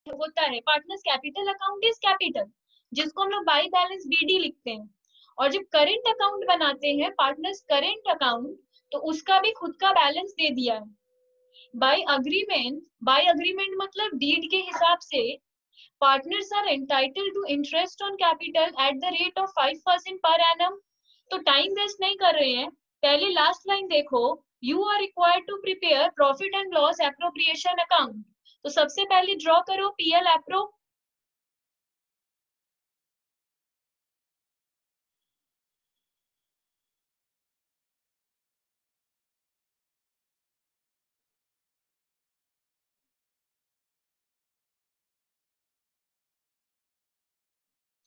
होता है partners capital account is capital, जिसको हम लोग बाई बैलेंस बीडी लिखते हैं। और जब करेंट अकाउंट बनाते हैं पार्टनर्स करेंट अकाउंट, तो उसका भी खुद का बैलेंस दे दिया है बाय अग्रीमेंट मतलब डीड के हिसाब से partners are entitled to interest on capital at the rate of 5% per annum। तो टाइम वेस्ट नहीं कर रहे हैं, पहले लास्ट लाइन देखो, you are required to prepare profit and loss appropriation account. तो सबसे पहले ड्रॉ करो पीएल एप्रो।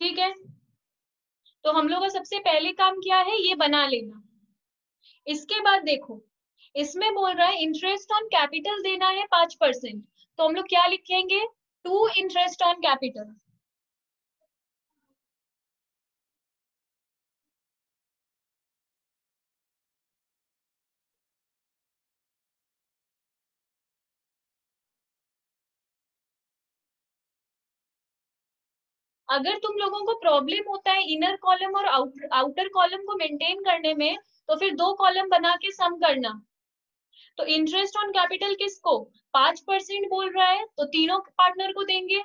ठीक है, तो हम लोग का सबसे पहले काम क्या है, ये बना लेना। इसके बाद देखो, इसमें बोल रहा है इंटरेस्ट ऑन कैपिटल देना है 5%, तो हम लोग क्या लिखेंगे, टू इंटरेस्ट ऑन कैपिटल। अगर तुम लोगों को प्रॉब्लम होता है इनर कॉलम और आउटर कॉलम को मेंटेन करने में, तो फिर दो कॉलम बना के सम करना। तो इंटरेस्ट ऑन कैपिटल किसको, 5% बोल रहा है, तो तीनों पार्टनर को देंगे।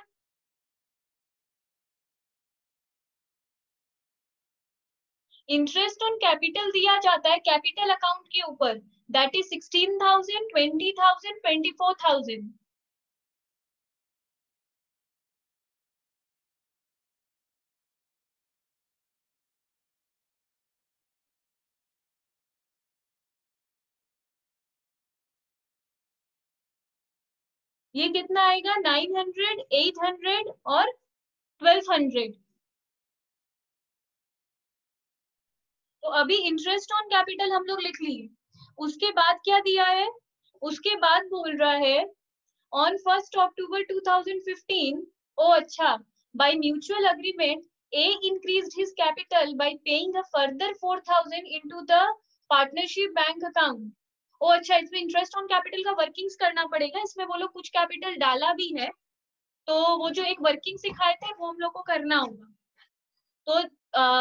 इंटरेस्ट ऑन कैपिटल दिया जाता है कैपिटल अकाउंट के ऊपर, दैट इज 16,000, 20,000, 24,000। ये कितना आएगा, 900, 800 और 1200। तो अभी इंटरेस्ट ऑन कैपिटल हम लोग लिख लिए। उसके बाद क्या दिया है, उसके बाद बोल रहा है on 1st October 2015, oh अच्छा, by mutual agreement A increased his capital by paying a further 4,000 into the partnership bank account। ओ अच्छा, इसमें इंटरेस्ट ऑन कैपिटल का वर्किंग्स करना पड़ेगा, इसमें वो लोग कुछ कैपिटल डाला भी है, तो वो जो एक वर्किंग सिखाए थे वो हम लोग को करना होगा। तो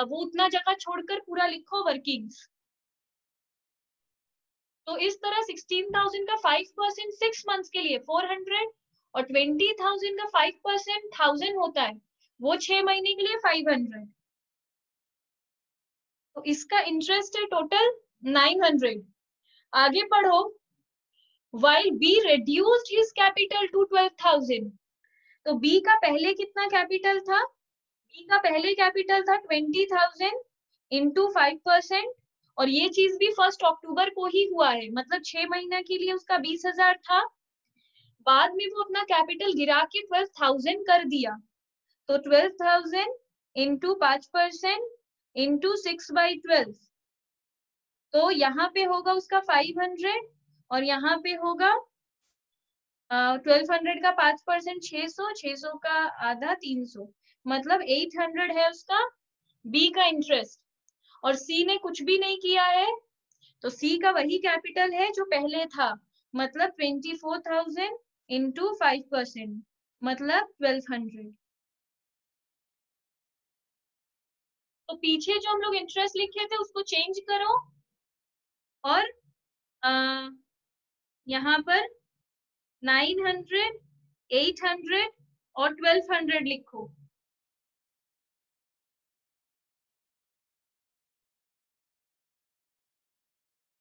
वो उतना जगह छोड़कर पूरा लिखो वर्किंग्स। तो इस तरह 16,000 का 5% 6 मंथ्स के लिए 400, और 20,000 का 5% 1000 होता है, वो 6 महीने के लिए 500। तो इसका इंटरेस्ट है टोटल 900। आगे पढ़ो, while B reduced his capital to 12,000। तो B का पहले कितना कैपिटल था, B का पहले कैपिटल था 20,000 इंटू 5%, और ये चीज भी 1 अक्टूबर को ही हुआ है, मतलब 6 महीना के लिए उसका 20,000 था। बाद में वो अपना कैपिटल गिरा के 12,000 कर दिया, तो 12,000 इंटू 5% इंटू 6/12, तो यहाँ पे होगा उसका 500, और यहाँ पे होगा 1200 का 5% 600, 600 का आधा 300, मतलब 800 है उसका बी का इंटरेस्ट। और सी ने कुछ भी नहीं किया है, तो सी का वही कैपिटल है जो पहले था, मतलब 24,000 इंटू 5%, मतलब 1200। तो पीछे जो हम लोग इंटरेस्ट लिखे थे उसको चेंज करो, और आ, यहाँ पर 900, 800 और 1200 लिखो।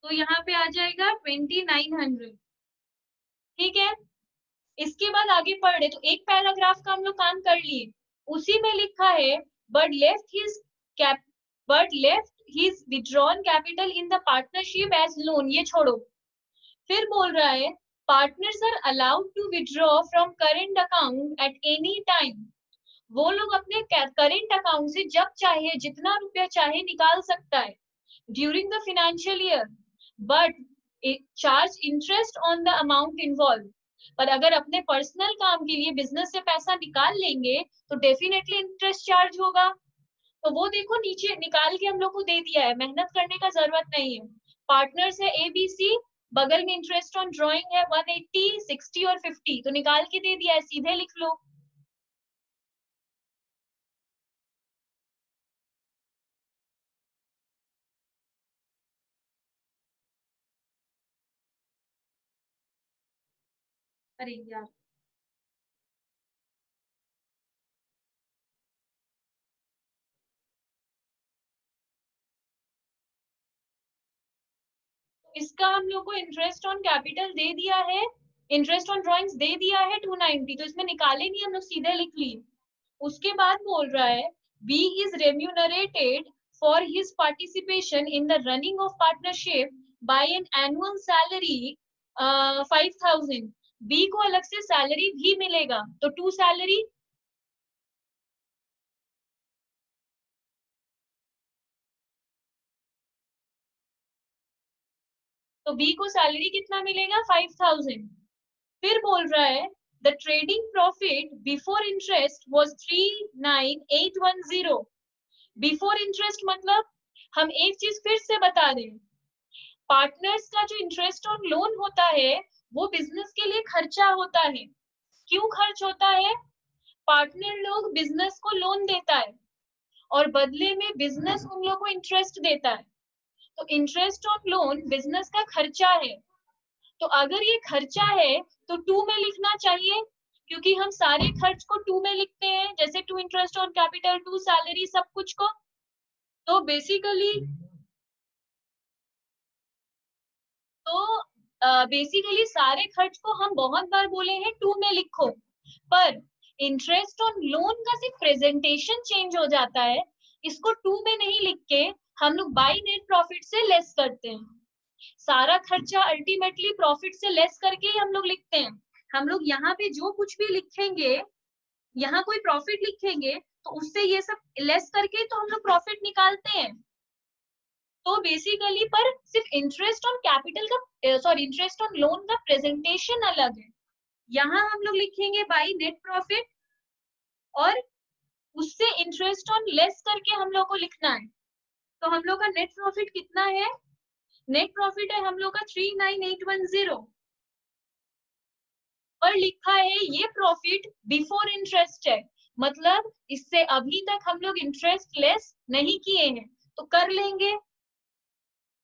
तो यहाँ पे आ जाएगा 2900। ठीक है, इसके बाद आगे पढ़ रहे, तो एक पैराग्राफ का हम लोग काम कर लिए। उसी में लिखा है but left his cap but left his withdrawn capital in the partnership as loan, ये छोड़ो। फिर बोल रहा है partners are allowed to withdraw from current account at any time. वो लोग अपने करेंट अकाउंट से जब चाहे जितना रुपया चाहे निकाल सकता है during the financial year, but charge interest on the amount involve. पर अगर अपने पर्सनल काम के लिए बिजनेस से पैसा निकाल लेंगे तो डेफिनेटली इंटरेस्ट चार्ज होगा। तो वो देखो नीचे निकाल के हम लोग को दे दिया है, मेहनत करने का जरूरत नहीं है। पार्टनर्स है ABC, बगल में इंटरेस्ट ऑन ड्रॉइंग है 180, 60 और 50, तो निकाल के दे दिया है, सीधे लिख लो। अरे यार, इसका हम लोग को इंटरेस्ट ऑन कैपिटल दे दिया है, इंटरेस्ट ऑन ड्रॉइंग्स दे दिया है 290, तो इसमें निकाले नहीं, हम लोग सीधे लिख लिए। उसके बाद बोल रहा है B is remunerated for his participation in the running of partnership by an annual salary 5000। B को अलग से सैलरी भी मिलेगा, तो 2 सैलरी, तो बी को सैलरी कितना मिलेगा 5000। फिर बोल रहा है the trading profit before interest was 39810। Before interest मतलब, हम एक चीज फिर से बता दें, पार्टनर्स का जो इंटरेस्ट ऑन लोन होता है वो बिजनेस के लिए खर्चा होता है। क्यों खर्च होता है? पार्टनर लोग बिजनेस को लोन देता है और बदले में बिजनेस उन लोगों को इंटरेस्ट देता है, तो इंटरेस्ट ऑन लोन बिजनेस का खर्चा है। तो अगर ये खर्चा है तो 2 में लिखना चाहिए, क्योंकि हम सारे खर्च को 2 में लिखते हैं, जैसे 2 इंटरेस्ट ऑन कैपिटल, 2 सैलरी, सब कुछ को। तो बेसिकली सारे खर्च को हम बहुत बार बोले हैं 2 में लिखो, पर इंटरेस्ट ऑन लोन का सिर्फ प्रेजेंटेशन चेंज हो जाता है, इसको 2 में नहीं लिख के हम लोग बाय नेट प्रॉफिट से लेस करते हैं। सारा खर्चा अल्टीमेटली प्रॉफिट से लेस करके ही हम लोग लिखते हैं। हम लोग यहाँ पे जो कुछ भी लिखेंगे, यहाँ कोई प्रॉफिट लिखेंगे तो उससे ये सब लेस करके तो हम लोग प्रॉफिट निकालते हैं। तो बेसिकली पर सिर्फ इंटरेस्ट ऑन कैपिटल का, सॉरी, इंटरेस्ट ऑन लोन का प्रेजेंटेशन अलग है। यहाँ हम लोग लिखेंगे बाई नेट प्रॉफिट, और उससे इंटरेस्ट ऑन लेस करके हम लोग को लिखना है। तो हम लोग का नेट प्रॉफिट कितना है? नेट प्रॉफिट है हम लोग का 39810, और लिखा है ये प्रॉफिट बिफोर इंटरेस्ट है, मतलब इससे अभी तक हम लोग इंटरेस्ट लेस नहीं किए हैं, तो कर लेंगे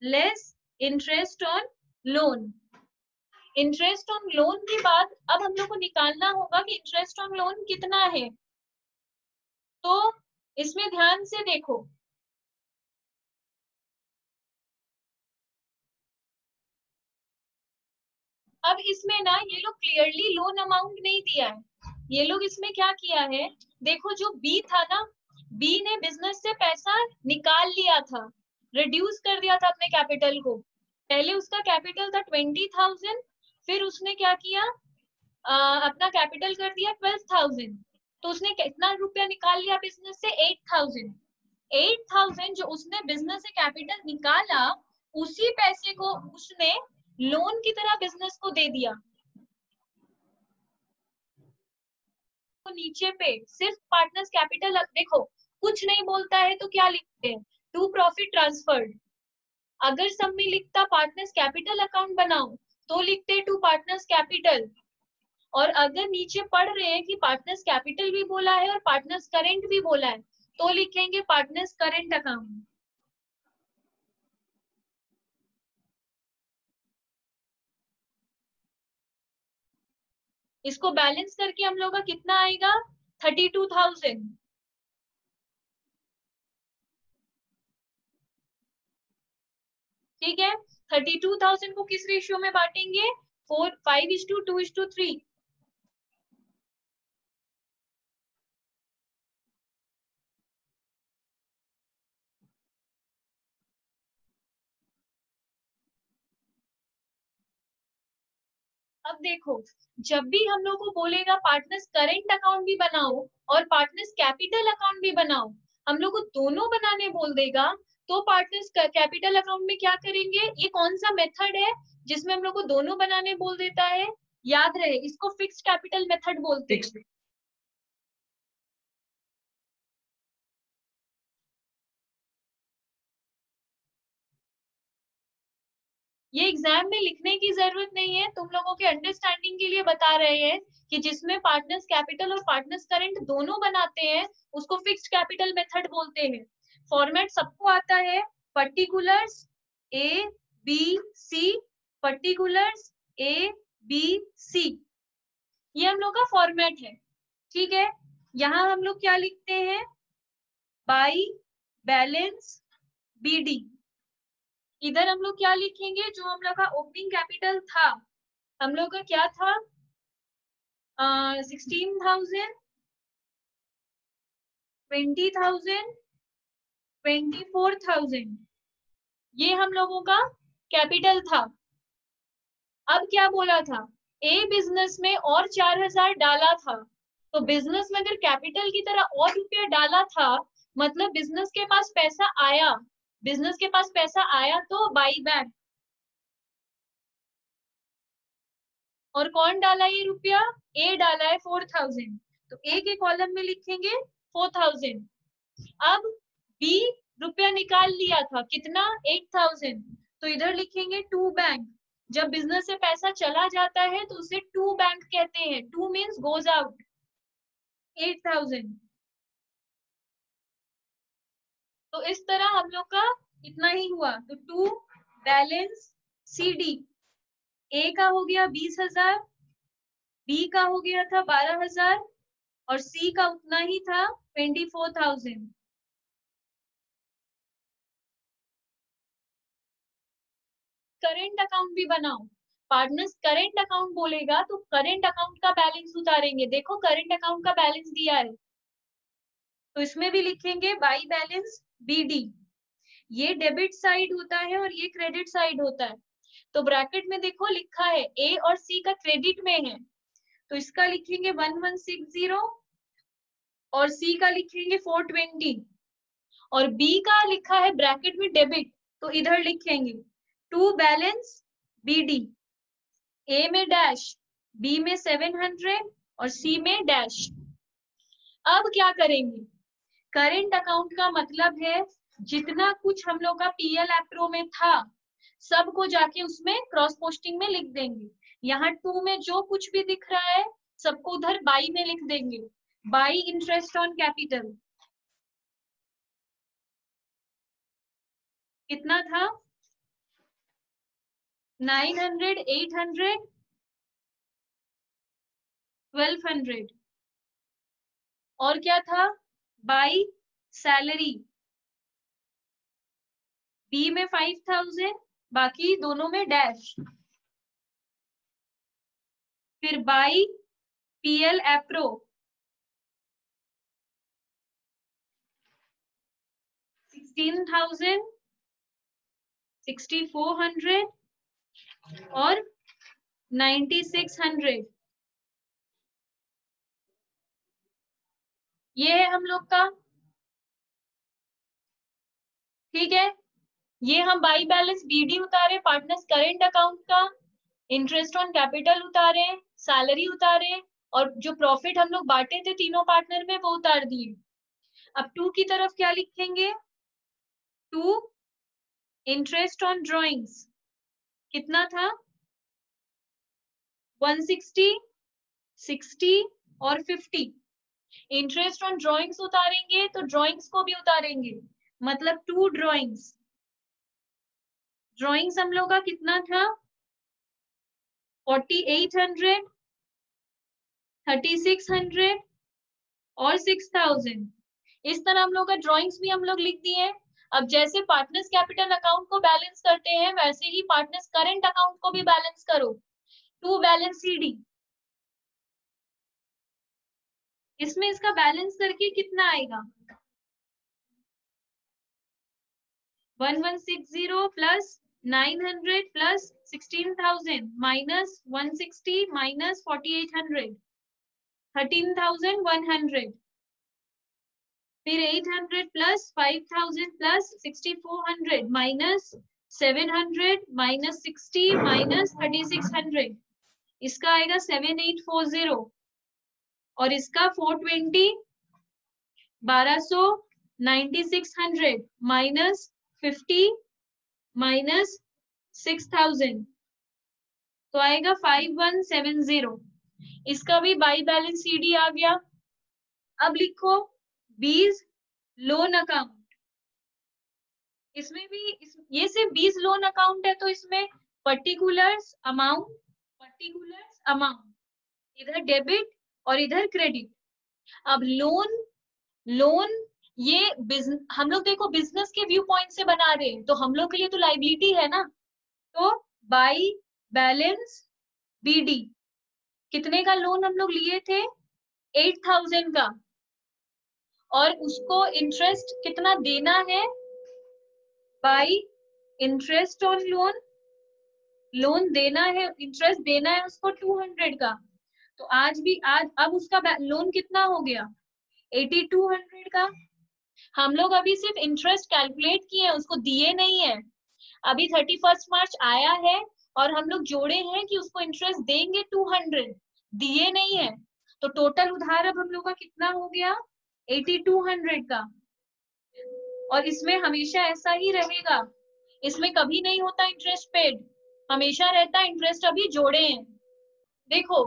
less interest on loan. Interest on loan के बाद अब हम लोग को निकालना होगा कि इंटरेस्ट ऑन लोन कितना है। तो इसमें ध्यान से देखो, अब इसमें ना ये लोग क्लियरली लोन अमाउंट नहीं दिया है, ये लोग इसमें क्या किया है, देखो जो बी था ना, बी ने बिजनेस से पैसा निकाल लिया था, रिड्यूस कर दिया था अपने कैपिटल को। पहले उसका कैपिटल था 20,000, फिर उसने क्या किया, अपना कैपिटल कर दिया 12,000, तो उसने कितना रुपया निकाल लिया बिजनेस से? 8,000। 8,000 जो उसने बिजनेस से कैपिटल निकाला, उसी पैसे को उसने लोन की तरह बिजनेस को दे दिया। तो नीचे पे सिर्फ पार्टनर्स कैपिटल देखो, कुछ नहीं बोलता है तो क्या लिखते हैं? To profit transferred. अगर सब में लिखता पार्टनर्स कैपिटल अकाउंट बनाओ तो लिखते टू पार्टनर्स कैपिटल, और अगर नीचे पढ़ रहे हैं कि पार्टनर्स कैपिटल भी बोला है और पार्टनर्स करेंट भी बोला है, तो लिखेंगे पार्टनर्स करेंट अकाउंट। इसको बैलेंस करके हम लोग का कितना आएगा? 32,000। ठीक है, 32,000 को किस रेशियो में बांटेंगे? 5:2:3। अब देखो, जब भी हम लोग को बोलेगा पार्टनर्स करेंट अकाउंट भी बनाओ और पार्टनर्स कैपिटल अकाउंट भी बनाओ, हम लोग को दोनों बनाने बोल देगा, तो पार्टनर्स कैपिटल अकाउंट में क्या करेंगे? ये कौन सा मेथड है जिसमें हम लोग को दोनों बनाने बोल देता है? याद रहे, इसको फिक्स्ड कैपिटल मेथड बोलते हैं। ये एग्जाम में लिखने की जरूरत नहीं है, तुम लोगों के अंडरस्टैंडिंग के लिए बता रहे हैं कि जिसमें पार्टनर्स कैपिटल और पार्टनर्स करंट दोनों बनाते हैं उसको फिक्स्ड कैपिटल मेथड बोलते हैं। फॉर्मेट सबको आता है, particulars A B C, particulars A B C। ये हम लोग का फॉर्मेट है, ठीक है। यहाँ हम लोग क्या लिखते हैं, बाई बैलेंस बीडी। इधर हम लोग क्या लिखेंगे, जो हम लोग का ओपनिंग कैपिटल था, हम लोग का क्या था, 16,000, 20,000, 24,000, ये हम लोगों का कैपिटल था। अब क्या बोला था, ए बिजनेस में और 4,000 डाला था, तो बिजनेस में अगर कैपिटल की तरह और रुपया डाला था, मतलब बिजनेस के पास पैसा आया, बिजनेस के पास पैसा आया तो बाई बैक। और कौन डाला ये रुपया, ए डाला है 4,000, तो ए के कॉलम में लिखेंगे 4,000। अब बी रुपया निकाल लिया था, कितना, 8,000, तो इधर लिखेंगे टू बैंक। जब बिजनेस से पैसा चला जाता है तो उसे टू बैंक कहते हैं, टू मीन्स गोज आउट, 8,000। तो इस तरह हम लोग का इतना ही हुआ, तो टू बैलेंस सी डी, ए का हो गया 20,000, बी का हो गया था 12,000 और सी का उतना ही था 24,000। करेंट अकाउंट भी बनाओ, पार्टनर्स करेंट अकाउंट बोलेगा तो करेंट अकाउंट का बैलेंस उतारेंगे, देखो करेंट अकाउंट का बैलेंस दिया है, तो इसमें भी लिखेंगे बाई बैलेंस बीडी। ये डेबिट साइड होता है और ये क्रेडिट साइड होता है, तो ब्रैकेट में देखो लिखा है ए और सी का क्रेडिट में है, तो इसका लिखेंगे 1160 और सी का लिखेंगे 420, और बी का लिखा है ब्रैकेट में डेबिट, तो इधर लिखेंगे टू बैलेंस बीडी, ए में डैश, बी में 700 और सी में डैश। अब क्या करेंगे, करेंट अकाउंट का मतलब है जितना कुछ हम लोग का पीएल एप्रो में था सबको जाके उसमें क्रॉस पोस्टिंग में लिख देंगे। यहाँ टू में जो कुछ भी दिख रहा है सबको उधर बाई में लिख देंगे, बाई इंटरेस्ट ऑन कैपिटल। कितना था, 900, 800, 1200। और क्या था, बाई सैलरी, बी में 5,000, बाकी दोनों में डैश। फिर बाई पीएल एप्रो, 16,000, 6,400 और 9,600। ये है हम लोग का, ठीक है। ये हम बाई बैलेंस बीडी उतारे, पार्टनर्स करेंट अकाउंट का, इंटरेस्ट ऑन कैपिटल उतारे, सैलरी उतारे, और जो प्रॉफिट हम लोग बांटे थे तीनों पार्टनर में वो उतार दिए। अब टू की तरफ क्या लिखेंगे, टू इंटरेस्ट ऑन ड्रॉइंग्स, कितना था, 160, 60 और 50। इंटरेस्ट ऑन ड्रॉइंग्स उतारेंगे तो ड्रॉइंग्स को भी उतारेंगे, मतलब टू ड्रॉइंग्स। ड्रॉइंग्स हम लोग का कितना था, 4,800, 3,600 और 6,000। इस तरह हम लोग का ड्रॉइंग्स भी हम लोग लिख दिए हैं। अब जैसे पार्टनर्स कैपिटल अकाउंट को बैलेंस करते हैं वैसे ही पार्टनर्स करंट अकाउंट को भी बैलेंस करो, टू बैलेंस सीडी। इसमें इसका बैलेंस करके कितना आएगा, 1160 प्लस 900 प्लस 16,000 माइनस 160 माइनस 4,800, 13,100। फिर 800 plus 5,000 plus 6,400 minus 700 minus 60 minus 3,600, इसका आएगा 7,840 और इसका 420, 1,200, 9,600 माइनस 50 माइनस 6,000, तो आएगा 5,170। इसका भी बाई बैलेंस सीडी आ गया। अब लिखो बीज लोन अकाउंट, इसमें भी ये सिर्फ 20 लोन अकाउंट है तो इसमें पर्टिकुलर्स अमाउंट इधर डेबिट और इधर क्रेडिट। अब लोन, लोन ये बिजनेस, हम लोग देखो बिजनेस के व्यू पॉइंट से बना रहे हैं, तो हम लोग के लिए तो लाइबिलिटी है ना। तो बाई बैलेंस बीडी, कितने का लोन हम लोग लिए थे? 8,000 का, और उसको इंटरेस्ट कितना देना है? By interest on loan, loan देना है, इंटरेस्ट देना है उसको 200 का। तो आज अब उसका लोन कितना हो गया? 8200 का। हम लोग अभी सिर्फ इंटरेस्ट कैलकुलेट किए हैं, उसको दिए नहीं है। अभी 31 मार्च आया है और हम लोग जोड़े हैं कि उसको इंटरेस्ट देंगे 200, दिए नहीं है। तो टोटल उधार अब हम लोग का कितना हो गया? 8200 का। और इसमें हमेशा ऐसा ही रहेगा, इसमें कभी नहीं होता इंटरेस्ट पेड, हमेशा रहता है इंटरेस्ट अभी जोड़े हैं। देखो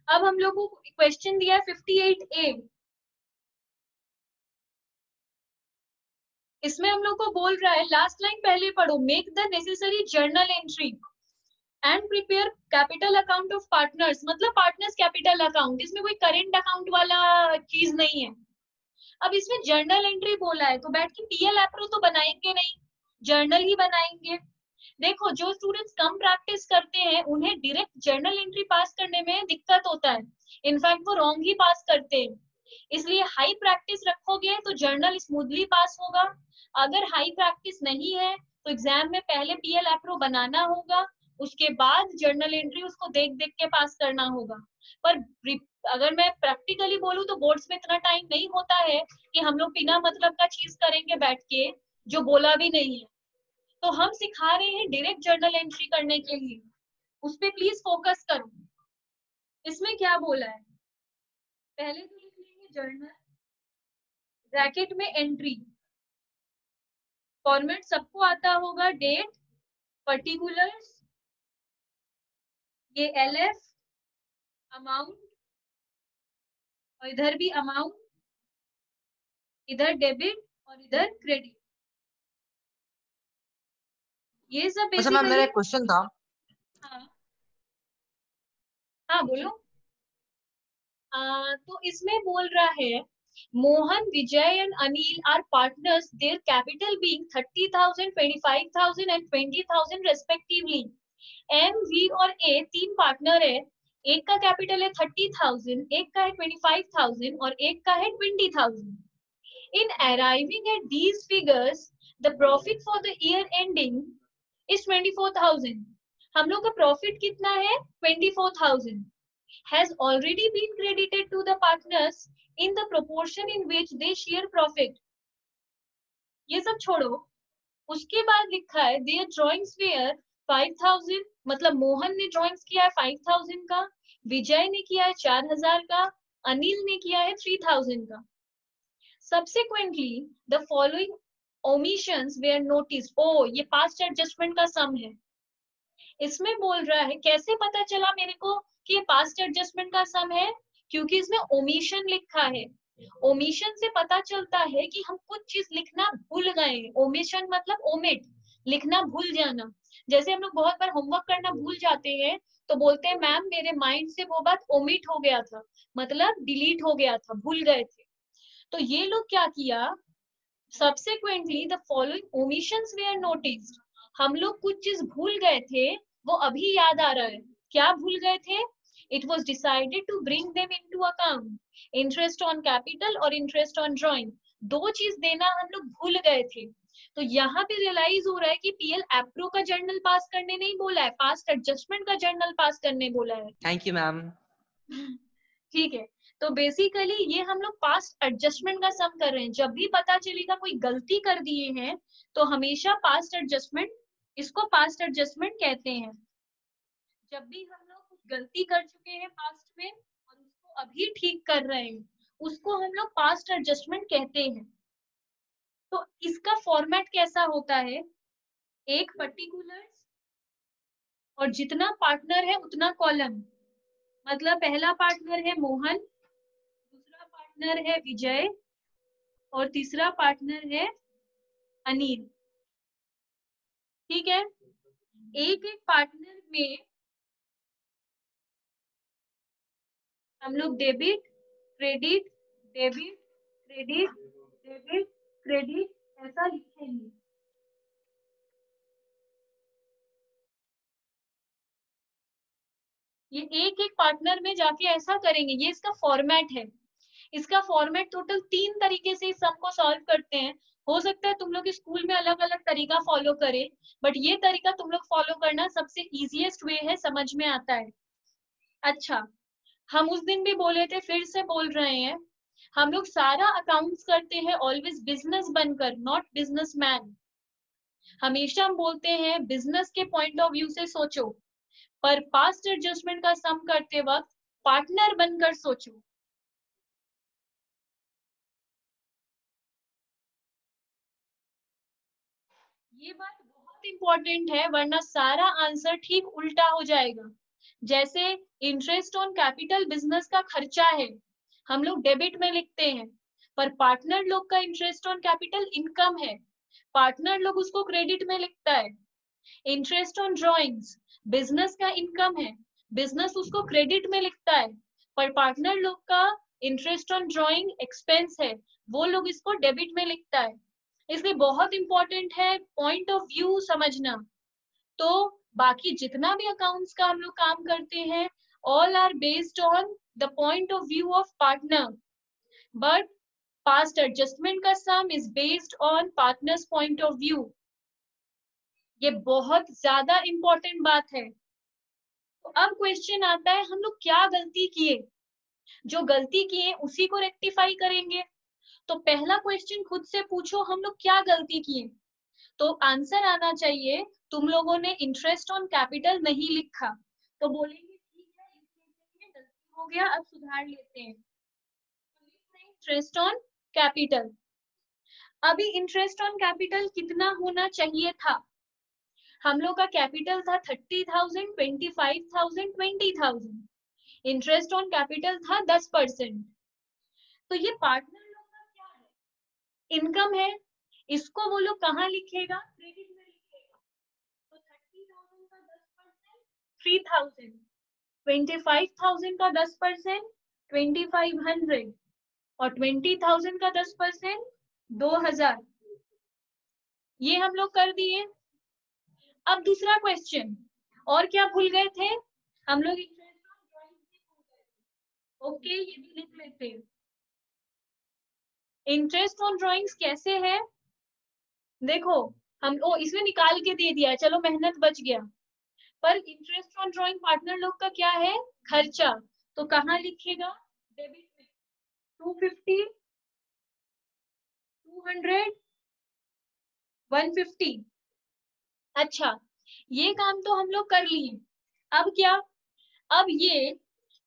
अब हम लोग को क्वेश्चन दिया है 58A, इसमें हम लोग को बोल रहा है, लास्ट लाइन पहले पढ़ो, make the necessary journal entry and prepare capital account of partners, मतलब पार्टनर्स कैपिटल अकाउंट, इसमें कोई करेंट अकाउंट वाला चीज नहीं है। अब इसमें जर्नल एंट्री बोला है, तो बैठ के पीएल एप्रो तो बनाएंगे नहीं, जर्नल ही बनाएंगे। देखो जो स्टूडेंट्स कम प्रैक्टिस करते हैं उन्हें डायरेक्ट जर्नल एंट्री पास करने में दिक्कत होता है, इनफैक्ट वो रॉन्ग ही पास करते हैं। इसलिए हाई प्रैक्टिस रखोगे तो जर्नल स्मूथली पास होगा। अगर हाई प्रैक्टिस नहीं है तो एग्जाम में पहले पीएल एप्रो बनाना होगा, उसके बाद जर्नल एंट्री उसको देख देख के पास करना होगा। पर अगर मैं प्रैक्टिकली बोलूँ तो बोर्ड्स में इतना टाइम नहीं होता है कि हम लोग बिना मतलब का चीज करेंगे बैठ के, जो बोला भी नहीं है। तो हम सिखा रहे हैं डायरेक्ट जर्नल एंट्री करने के लिए, उस पर प्लीज फोकस करो। इसमें क्या बोला है, पहले तो लिख लेंगे जर्नल, ब्रैकेट में एंट्री, फॉर्मेट सबको आता होगा, डेट, पर्टिकुलर्स, ये एलएफ, अमाउंट, और इधर भी अमाउंट, इधर डेबिट और इधर क्रेडिट, ये सब अच्छा मैम, मेरा बेसिकली। एक क्वेश्चन था। हाँ हाँ बोलो। तो इसमें बोल रहा है, Mohan, Vijay and Anil are partners, their capital being 30,000, 25,000 and 20,000 respectively. M, V और ए तीन पार्टनर है, एक का कैपिटल है 30,000, एक का है 25,000 और एक का है 20,000। In arriving at these figures, the profit for the year ending is 24,000। हम लोग का प्रॉफिट कितना है? 24,000 has already been credited to the partners in the proportion in which they share profit। ये सब छोड़ो, उसके बाद लिखा है their drawings were 5,000, मतलब मोहन ने ड्राइंग्स किया है 5,000 का, विजय ने किया है 4,000 का, अनिल ने किया है 3,000 का। Subsequently, the following omissions were noticed। ओ, ये पास्ट एडजस्टमेंट का सम है। इसमें बोल रहा है कैसे पता चला मेरे को कि ये पास्ट एडजस्टमेंट का सम है, क्योंकि इसमें ओमिशन लिखा है। ओमिशन से पता चलता है कि हम कुछ चीज लिखना भूल गए। ओमिशन मतलब ओमिट, लिखना भूल जाना। जैसे हम लोग बहुत बार होमवर्क करना भूल जाते हैं तो बोलते हैं मैम मेरे माइंड से वो बात ओमिट हो गया था, मतलब डिलीट हो गया था, भूल गए थे। तो ये लोग क्या किया, subsequently the following omissions were noticed. हम लोग कुछ चीज भूल गए थे, वो अभी याद आ रहा है। क्या भूल गए थे? It was decided to bring them into account, interest on capital और इंटरेस्ट ऑन ड्रॉइंग, दो चीज देना हम लोग भूल गए थे। तो यहाँ पे रियलाइज हो रहा है कि पीएल एप्रो का जर्नल पास करने नहीं बोला है, पास्ट एडजस्टमेंट का जर्नल पास करने बोला है। Thank you ma'am. ठीक है, तो बेसिकली ये हम लोग पास्ट एडजस्टमेंट का सम कर रहे हैं। जब भी पता चलेगा कोई गलती कर दिए हैं तो हमेशा पास्ट एडजस्टमेंट, इसको पास्ट एडजस्टमेंट कहते हैं। जब भी हम लोग कुछ गलती कर चुके हैं पास्ट में और उसको अभी ठीक कर रहे हैं, उसको हम लोग पास्ट एडजस्टमेंट कहते हैं। तो इसका फॉर्मेट कैसा होता है, एक पर्टिकुलर्स और जितना पार्टनर है उतना कॉलम, मतलब पहला पार्टनर है मोहन, दूसरा पार्टनर है विजय और तीसरा पार्टनर है अनिल। ठीक है, एक एक पार्टनर में हम लोग debit credit debit credit debit credit ऐसा लिखेंगे। ये एक एक पार्टनर में जाके ऐसा करेंगे, ये इसका फॉर्मेट है। इसका फॉर्मेट टोटल 3 तरीके से इस सम को सॉल्व करते हैं। हो सकता है तुम लोग स्कूल में अलग अलग तरीका फॉलो करे, बट ये तरीका तुम लोग फॉलो करना सबसे इजीएस्ट वे है, समझ में आता है। अच्छा, हम उस दिन भी बोले थे, फिर से बोल रहे हैं, हम लोग सारा अकाउंट्स करते हैं ऑलवेज बिजनेस बनकर, नॉट बिजनेसमैन। हमेशा हम बोलते हैं बिजनेस के पॉइंट ऑफ व्यू से सोचो, पर पास्ट एडजस्टमेंट का सम करते वक्त पार्टनर बनकर सोचो। ये बात बहुत इंपॉर्टेंट है, वरना सारा आंसर ठीक उल्टा हो जाएगा। जैसे इंटरेस्ट ऑन कैपिटल बिजनेस का खर्चा है, हम लोग डेबिट में लिखते हैं, पर पार्टनर लोग का इंटरेस्ट ऑन कैपिटल इनकम है, पार्टनर लोग उसको क्रेडिट में लिखता है। इंटरेस्ट ऑन ड्रॉइंग्स बिजनेस का इनकम है, बिजनेस उसको क्रेडिट में लिखता है, पर पार्टनर लोग का इंटरेस्ट ऑन ड्रॉइंग एक्सपेंस है, वो लोग इसको डेबिट में लिखता है। इसलिए बहुत इंपॉर्टेंट है पॉइंट ऑफ व्यू समझना। तो बाकी जितना भी अकाउंट्स का हम लोग काम करते हैं, all are based on the point of view of partner, but past adjustment का sum is based on partners point of view. ये बहुत ज्यादा इंपॉर्टेंट बात है। तो अब क्वेश्चन आता है, हम लोग क्या गलती किए? जो गलती किए उसी को रेक्टिफाई करेंगे। तो पहला क्वेश्चन खुद से पूछो, हम लोग क्या गलती किए? तो आंसर आना चाहिए, तुम लोगों ने इंटरेस्ट ऑन कैपिटल नहीं लिखा। तो बोलेंगे ठीक है, इसमें गलती हो गया, अब सुधार लेते हैं। इंटरेस्ट ऑन कैपिटल, अभी इंटरेस्ट ऑन कैपिटल कितना होना चाहिए था? हम लोग का कैपिटल था 30,000, 25,000, 20,000। इंटरेस्ट ऑन कैपिटल था 10%। तो ये पार्टनर लोग का क्या है? इनकम है। इसको वो लोग कहाँ लिखेगा? क्रेडिट में लिखेगा। तो 30,000 का 10% 3,000, 25,000 का 10% 2,500 और 20,000 का 10% 2,000। ये हम लोग कर दिए। अब दूसरा क्वेश्चन, और क्या भूल गए थे हम लोग? इंटरेस्ट ऑन ड्राइंग भी भूल गए थे। ओके, ये भी लिख लेते हैं। इंटरेस्ट ऑन ड्राइंग्स कैसे है? देखो, हम इसमें निकाल के दे दिया है, चलो मेहनत बच गया। पर इंटरेस्ट ऑन ड्राइंग पार्टनर लोग का क्या है? खर्चा। तो कहाँ लिखेगा? डेबिट में। 250, 200, 150। अच्छा, ये काम तो हम लोग कर लिए। अब क्या? अब ये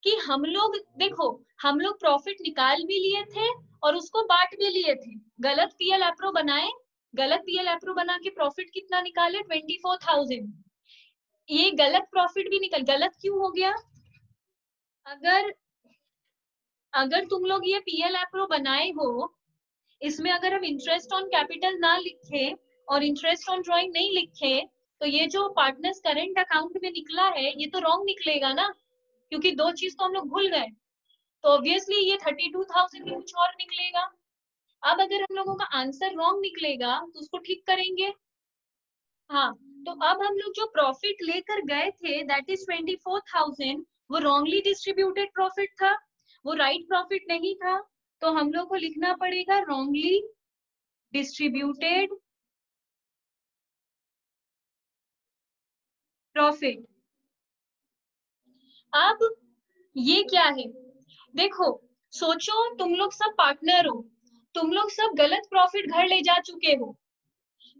कि हम लोग देखो, हम लोग प्रॉफिट निकाल भी लिए थे और उसको बांट भी लिए थे। गलत पीएल एप्रो बनाए, गलत पीएल एप्रो बना के प्रॉफिट कितना निकाले? 24,000। ये गलत प्रॉफिट भी निकल, गलत क्यों हो गया? अगर अगर तुम लोग ये पीएल एप्रो बनाए हो, इसमें अगर हम इंटरेस्ट ऑन कैपिटल ना लिखे और इंटरेस्ट ऑन ड्रॉइंग नहीं लिखे, तो ये जो पार्टनर्स करेंट अकाउंट में निकला है, ये तो रॉन्ग निकलेगा ना, क्योंकि दो चीज तो हम लोग भूल गए। तो ऑब्वियसली ये 32,000 कुछ और निकलेगा। अब अगर हम लोगों का आंसर रॉन्ग निकलेगा तो उसको ठीक करेंगे। हाँ, तो अब हम लोग जो प्रॉफिट लेकर गए थे दैट इज 24,000, वो रॉन्गली डिस्ट्रीब्यूटेड प्रॉफिट था, वो राइट प्रॉफिट नहीं था। तो हम लोग को लिखना पड़ेगा रॉन्गली डिस्ट्रीब्यूटेड प्रॉफिट। अब ये क्या है? देखो, सोचो तुम लोग सब पार्टनर हो, तुम लोग सब गलत प्रॉफिट घर ले जा चुके हो,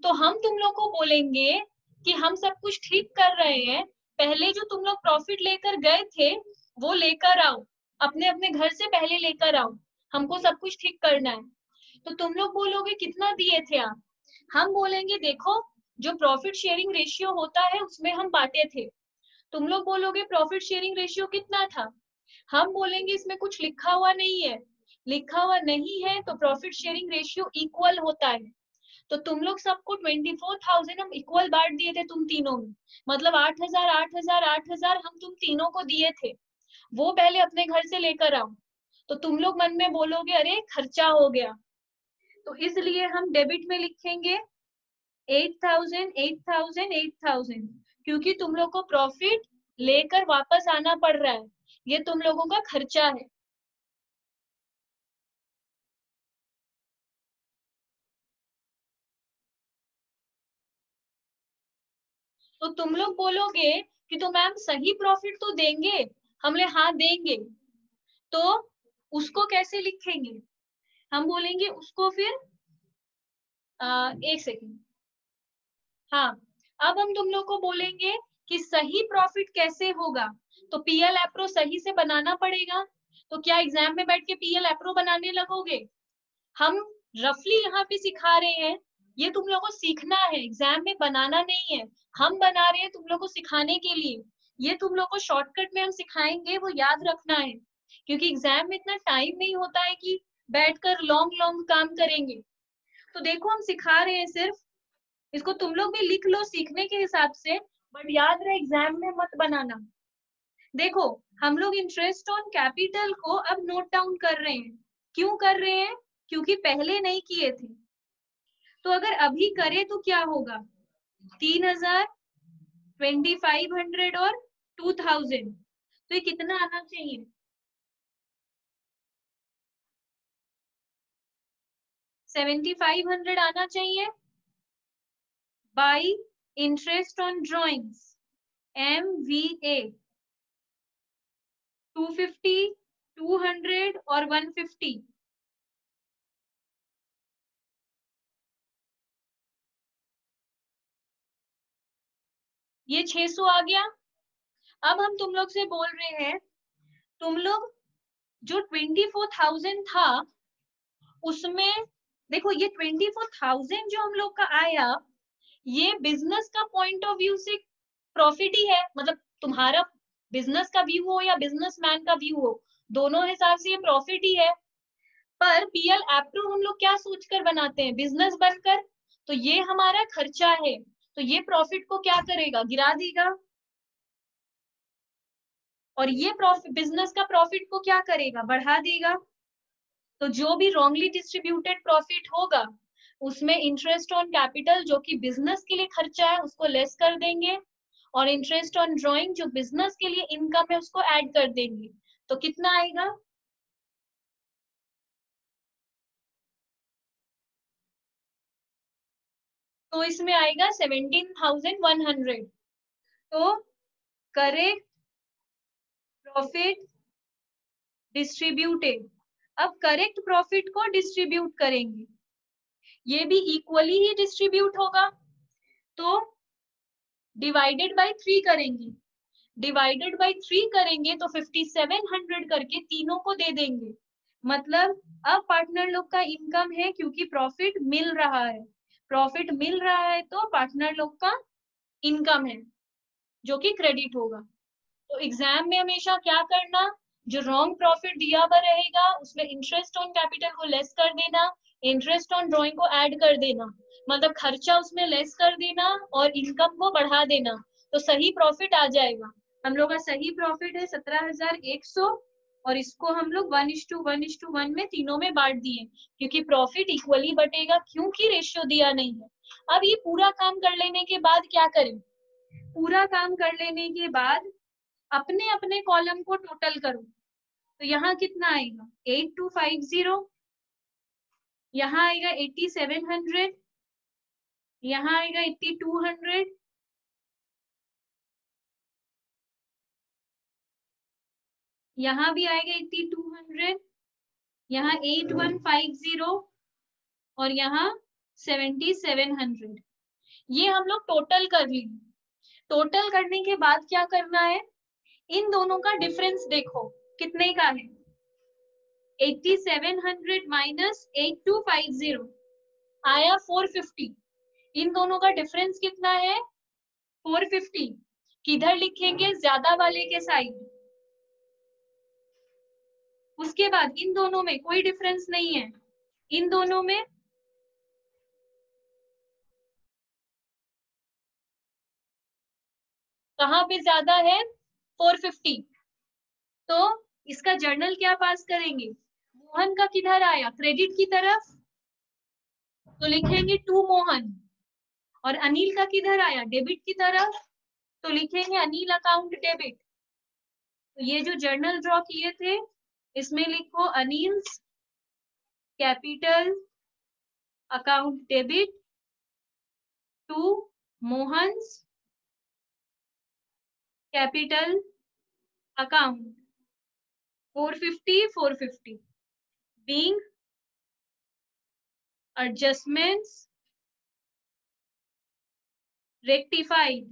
तो हम तुम लोग को बोलेंगे कि हम सब कुछ ठीक कर रहे हैं, पहले जो तुम लोग प्रॉफिट लेकर गए थे वो लेकर आओ, अपने अपने घर से पहले लेकर आओ, हमको सब कुछ ठीक करना है। तो तुम लोग बोलोगे कितना दिए थे आप? हम बोलेंगे देखो, जो प्रॉफिट शेयरिंग रेशियो होता है उसमें हम बांटे थे। तुम लोग बोलोगे प्रॉफिट शेयरिंग रेशियो कितना था? हम बोलेंगे इसमें कुछ लिखा हुआ नहीं है, लिखा हुआ नहीं है तो प्रॉफिट शेयरिंग रेशियो इक्वल होता है। तो तुम लोग सबको 24,000 हम इक्वल बांट दिए थे तुम तीनों में, मतलब 8,000 8,000 8,000 हम तुम तीनों को दिए थे। वो पहले अपने घर से लेकर आओ, तो तुम लोग मन में बोलोगे अरे खर्चा हो गया, तो इसलिए हम डेबिट में लिखेंगे 8,000 8,000 8,000, क्योंकि तुम लोग को प्रॉफिट लेकर वापस आना पड़ रहा है, ये तुम लोगों का खर्चा है। तो तुम लोग बोलोगे कि तो मैम सही प्रॉफिट तो देंगे, हमने हाँ देंगे, तो उसको कैसे लिखेंगे? हम बोलेंगे उसको फिर एक सेकेंड, हाँ, अब हम तुम लोग को बोलेंगे कि सही प्रॉफिट कैसे होगा, तो पीएल एप्रो सही से बनाना पड़ेगा। तो क्या एग्जाम में बैठ के पीएल एप्रो बनाने लगोगे? हम रफली यहाँ पे सिखा रहे हैं, ये तुम लोग को सीखना है, एग्जाम में बनाना नहीं है। हम बना रहे हैं तुम लोग को सिखाने के लिए, ये तुम लोग को शॉर्टकट में हम सिखाएंगे, वो याद रखना है, क्योंकि एग्जाम में इतना टाइम नहीं होता है कि बैठकर लॉन्ग लॉन्ग काम करेंगे। तो देखो हम सिखा रहे हैं सिर्फ, इसको तुम लोग भी लिख लो सीखने के हिसाब से, बट याद रहे एग्जाम में मत बनाना। देखो हम लोग इंटरेस्ट ऑन कैपिटल को अब नोट डाउन कर रहे हैं, क्यों कर रहे हैं? क्योंकि पहले नहीं किए थे, तो अगर अभी करें तो क्या होगा? 3,000, 2,500 और 2,000, तो ये कितना आना चाहिए? 7,500 आना चाहिए by interest on drawings MVA 250, 200 और 150। ये 600 आ गया। अब हम तुम लोग से बोल रहे हैं, तुम लोग जो 24,000 था उसमें, देखो ये 24,000 जो हम लोग का आया, ये बिजनेस का पॉइंट ऑफ व्यू से प्रॉफिट ही है, मतलब तुम्हारा बिजनेस का व्यू हो या बिजनेसमैन का व्यू हो, दोनों हिसाब से ये प्रॉफिट ही है। पर पीएल एप्रो हम लोग क्या सोचकर बनाते हैं? बिजनेस बनकर, तो ये हमारा खर्चा है, तो ये प्रॉफिट को क्या करेगा? गिरा देगा। और ये प्रॉफिट बिजनेस का प्रॉफिट को क्या करेगा? बढ़ा देगा। तो जो भी रॉन्गली डिस्ट्रीब्यूटेड प्रॉफिट होगा उसमें इंटरेस्ट ऑन कैपिटल जो कि बिजनेस के लिए खर्चा है उसको लेस कर देंगे, और इंटरेस्ट ऑन ड्रॉइंग जो बिजनेस के लिए इनकम है उसको ऐड कर देंगे। तो कितना आएगा? तो इसमें आएगा 17,100। तो करेक्ट प्रॉफिट डिस्ट्रीब्यूटेड, अब करेक्ट प्रॉफिट को डिस्ट्रीब्यूट करेंगे, ये भी इक्वली ही डिस्ट्रीब्यूट होगा, तो डिवाइडेड बाय 3 करेंगे, डिवाइडेड बाय 3 करेंगे तो 5,700 करके तीनों को दे देंगे। मतलब अब पार्टनर लोग का इनकम है, क्योंकि प्रॉफिट मिल रहा है, प्रॉफिट मिल रहा है तो पार्टनर लोग का इनकम है जो कि क्रेडिट होगा। तो एग्जाम में हमेशा क्या करना, जो रॉन्ग प्रॉफिट दिया हुआ रहेगा उसमें इंटरेस्ट ऑन कैपिटल को लेस कर देना, इंटरेस्ट ऑन ड्रॉइंग को ऐड कर देना, मतलब खर्चा उसमें लेस कर देना और इनकम को बढ़ा देना, तो सही प्रॉफिट आ जाएगा। हम लोग का सही प्रॉफिट है 17,100, और इसको हम लोग 1:1:1 में तीनों में बांट दिए, क्योंकि प्रॉफिट इक्वली बटेगा, क्योंकि रेशियो दिया नहीं है। अब ये पूरा काम कर लेने के बाद क्या करें? पूरा काम कर लेने के बाद अपने अपने कॉलम को टोटल करो, तो यहाँ कितना आएगा? 8,250, यहाँ आएगा 8,700, यहाँ आएगा 8,200, यहाँ भी आएगा 8,200, यहाँ 8,150 और यहाँ 7,700। ये हम लोग टोटल कर लेंगे। टोटल करने के बाद क्या करना है, इन दोनों का डिफरेंस देखो कितने का है। 8,700 माइनस 8,250 आया 450। इन दोनों का डिफरेंस कितना है? 450। किधर लिखेंगे? ज्यादा वाले के साइड। उसके बाद इन दोनों में कोई डिफरेंस नहीं है, इन दोनों में कहाँ पे ज्यादा है? 450। तो इसका जर्नल क्या पास करेंगे? मोहन का किधर आया? क्रेडिट की तरफ, तो लिखेंगे टू मोहन। और अनिल का किधर आया? डेबिट की तरफ, तो लिखेंगे अनिल अकाउंट डेबिट। तो ये जो जर्नल ड्रॉ किए थे इसमें लिखो Anil's capital account debit to Mohan's capital account 450 being adjustments rectified